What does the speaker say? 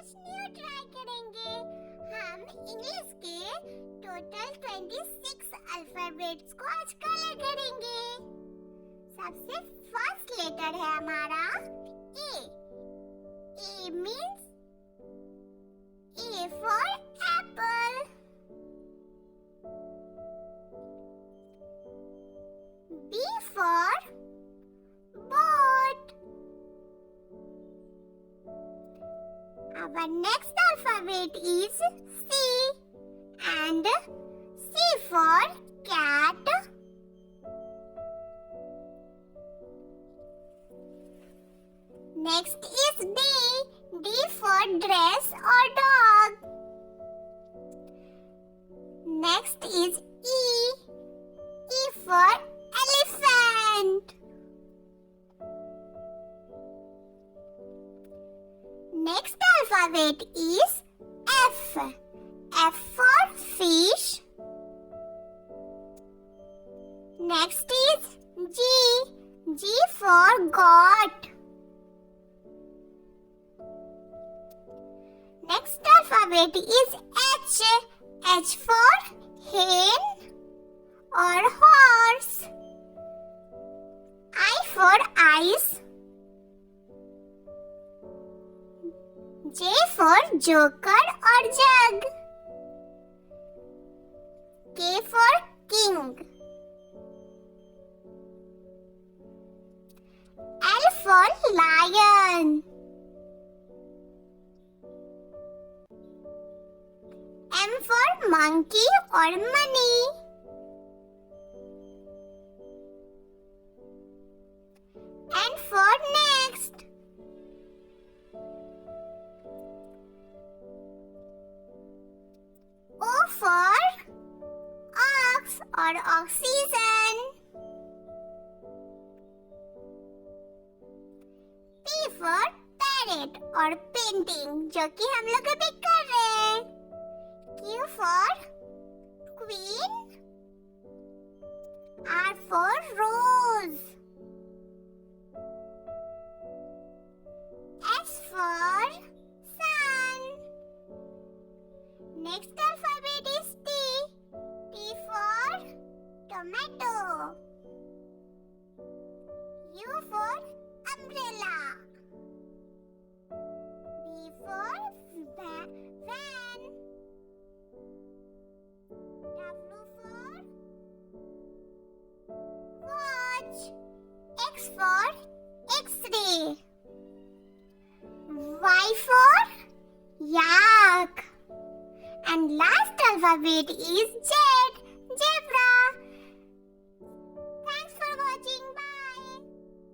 कुछ new try करेंगे। हम इंग्लिश के टोटल 26 अल्फाबेट्स को आज कलर करेंगे। सबसे फर्स्ट लेटर है हमारा ए। ए means A for apple. B for boat. Our next alphabet is C, and C for cat. Next is D. D for dress or dog. Next is E. E for elephant. Next alphabet is F. F for fish. Next is G. G for goat. Next alphabet is H. H for hen or horse. I for ice. J for joker or jug. K for king. L for lion. M for monkey or money. N for next. O for ox or oxygen. P for parrot और painting जो कि हम लोग अभी कर रहे हैं. Q for queen. R for rose. S for sun. Next alphabet is T. T for tomato. U for umbrella. V for van. W for watch. X for X-ray. Y for yak. And last alphabet is Z. Z